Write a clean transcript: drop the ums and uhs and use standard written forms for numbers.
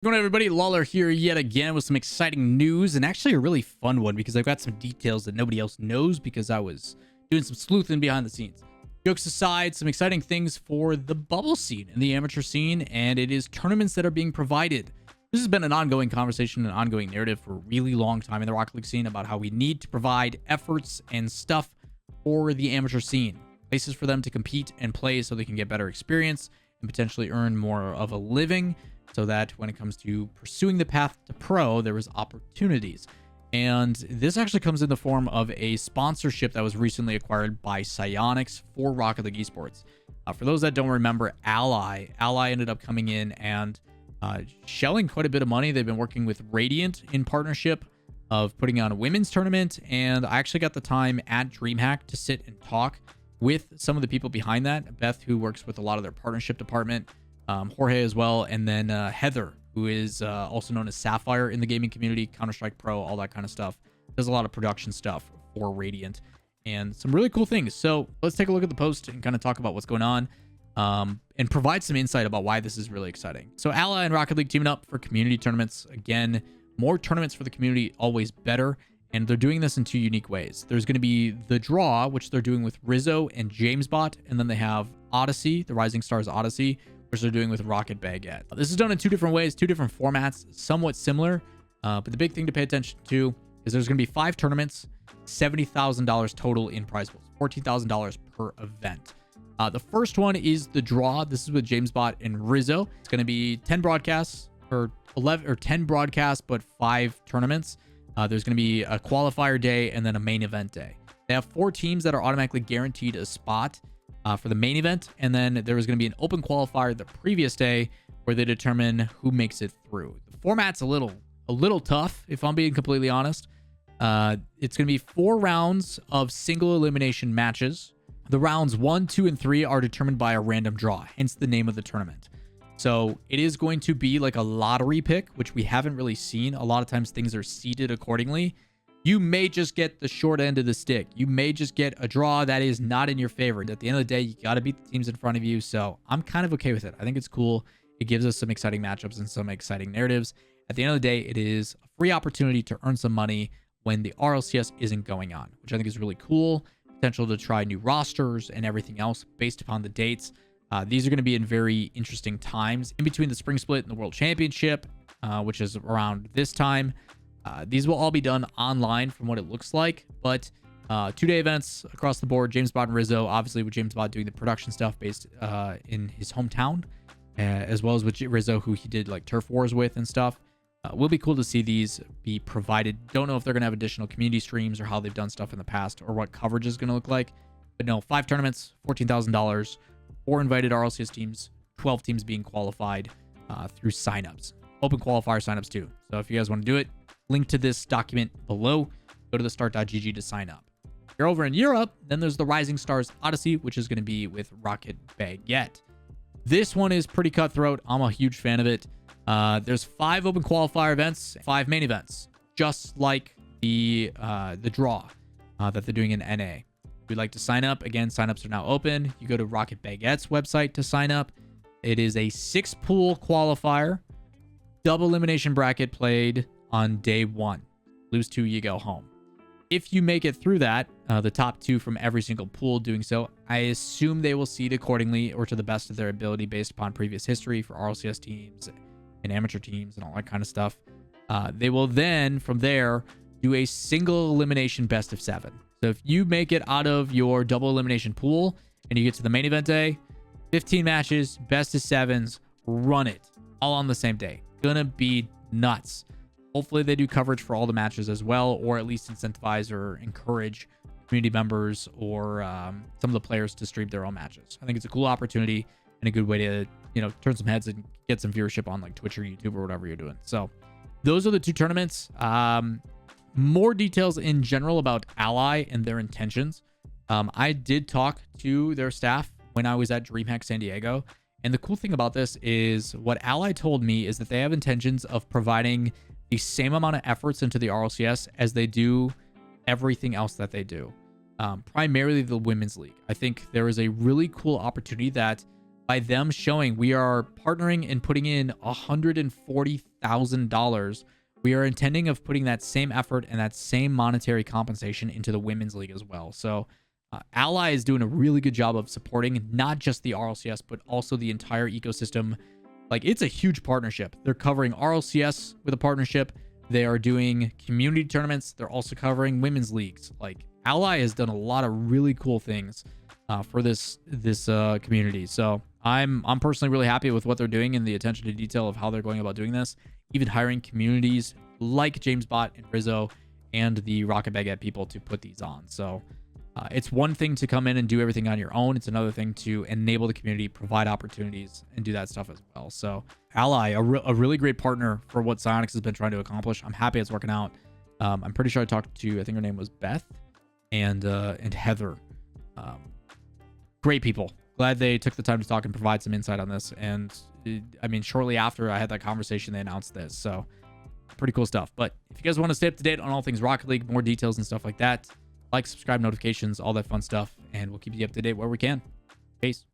Going on, everybody, Lawler here yet again with some exciting news, and actually a really fun one because I've got some details that nobody else knows because I was doing some sleuthing behind the scenes. Jokes aside, some exciting things for the bubble scene and the amateur scene, and it is tournaments that are being provided. This has been an ongoing conversation, an ongoing narrative for a really long time in the Rocket League scene about how we need to provide efforts and stuff for the amateur scene. Places for them to compete and play so they can get better experience and potentially earn more of a living, so that when it comes to pursuing the path to pro, there was opportunities. And this actually comes in the form of a sponsorship that was recently acquired by Psyonix for Rocket League Esports. For those that don't remember, Ally ended up coming in and shelling quite a bit of money. They've been working with Radiant in partnership of putting on a women's tournament, and I actually got the time at DreamHack to sit and talk with some of the people behind that. Beth, who works with a lot of their partnership department, Jorge as well, and then Heather, who is also known as Sapphire in the gaming community, Counter-Strike Pro, all that kind of stuff. Does a lot of production stuff for Radiant and some really cool things. So let's take a look at the post and kind of talk about what's going on and provide some insight about why this is really exciting. So Ally and Rocket League teaming up for community tournaments. Again, more tournaments for the community, always better. And they're doing this in two unique ways. There's going to be the draw, which they're doing with Rizzo and JamesBot, and then they have Odyssey, the Rising Stars Odyssey, which they're doing with Rocket Baguette. This is done in two different ways, two different formats, somewhat similar. But the big thing to pay attention to is there's going to be 5 tournaments, $70,000 total in prize pools, $14,000 per event. The first one is the draw. This is with JamesBot and Rizzo. It's going to be 10 broadcasts, or 11 or 10 broadcasts, but 5 tournaments. There's going to be a qualifier day and then a main event day. They have 4 teams that are automatically guaranteed a spot for the main event, and then there was going to be an open qualifier the previous day where they determine who makes it through. The format's a little tough, if I'm being completely honest. It's going to be 4 rounds of single elimination matches. The rounds 1, 2, and 3 are determined by a random draw, hence the name of the tournament. So it is going to be like a lottery pick, which we haven't really seen. A lot of times things are seeded accordingly. You may just get the short end of the stick. You may just get a draw that is not in your favor. At the end of the day, you got to beat the teams in front of you. So I'm kind of okay with it. I think it's cool. It gives us some exciting matchups and some exciting narratives. At the end of the day, it is a free opportunity to earn some money when the RLCS isn't going on, which I think is really cool. Potential to try new rosters and everything else based upon the dates. These are going to be in very interesting times in between the spring split and the World Championship, which is around this time. These will all be done online from what it looks like, but 2-day events across the board. JamesBot and Rizzo, obviously with JamesBot doing the production stuff based in his hometown, as well as with Rizzo, who he did like Turf Wars with and stuff. Will be cool to see these be provided. Don't know if they're going to have additional community streams or how they've done stuff in the past or what coverage is going to look like. But no, 5 tournaments, $14,000, 4 invited RLCS teams, 12 teams being qualified through signups. Open qualifier signups too. So if you guys want to do it, link to this document below. Go to the start.gg to sign up. If you're over in Europe, then there's the Rising Stars Odyssey, which is going to be with Rocket Baguette. This one is pretty cutthroat. I'm a huge fan of it. There's 5 open qualifier events, 5 main events, just like the draw that they're doing in NA. If you'd like to sign up, again, signups are now open. You go to Rocket Baguette's website to sign up. It is a 6-pool qualifier, double elimination bracket played on day 1. Lose 2, you go home. If you make it through that, the top 2 from every single pool doing so, I assume they will seed accordingly or to the best of their ability based upon previous history for RLCS teams and amateur teams and all that kind of stuff. They will then, from there, do a single elimination best of 7. So if you make it out of your double elimination pool and you get to the main event day, 15 matches, best of 7s, run it all on the same day. Gonna be nuts. Hopefully they do coverage for all the matches as well, or at least incentivize or encourage community members or some of the players to stream their own matches. I think it's a cool opportunity and a good way to, turn some heads and get some viewership on like Twitch or YouTube or whatever you're doing. So those are the 2 tournaments. More details in general about Ally and their intentions. I did talk to their staff when I was at DreamHack San Diego. And the cool thing about this is what Ally told me is that they have intentions of providing the same amount of efforts into the RLCS as they do everything else that they do. Primarily the Women's League. I think there is a really cool opportunity that by them showing we are partnering and putting in $140,000. We are intending of putting that same effort and that same monetary compensation into the women's league as well. So Ally is doing a really good job of supporting not just the RLCS, but also the entire ecosystem. Like, it's a huge partnership. They're covering RLCS with a partnership. They are doing community tournaments. They're also covering women's leagues. Like, Ally has done a lot of really cool things for this community. So I'm personally really happy with what they're doing and the attention to detail of how they're going about doing this. Even hiring communities like James Bot and Rizzo and the Rocket Baguette people to put these on. So it's one thing to come in and do everything on your own. It's another thing to enable the community, provide opportunities, and do that stuff as well. So Ally, a really great partner for what Psyonix has been trying to accomplish. I'm happy it's working out. I'm pretty sure I talked to, I think her name was Beth and Heather. Great people. Glad they took the time to talk and provide some insight on this. And I mean, shortly after I had that conversation, they announced this. So pretty cool stuff. But if you guys want to stay up to date on all things Rocket League, more details and stuff like that, like, subscribe, notifications, all that fun stuff, and we'll keep you up to date where we can. Peace.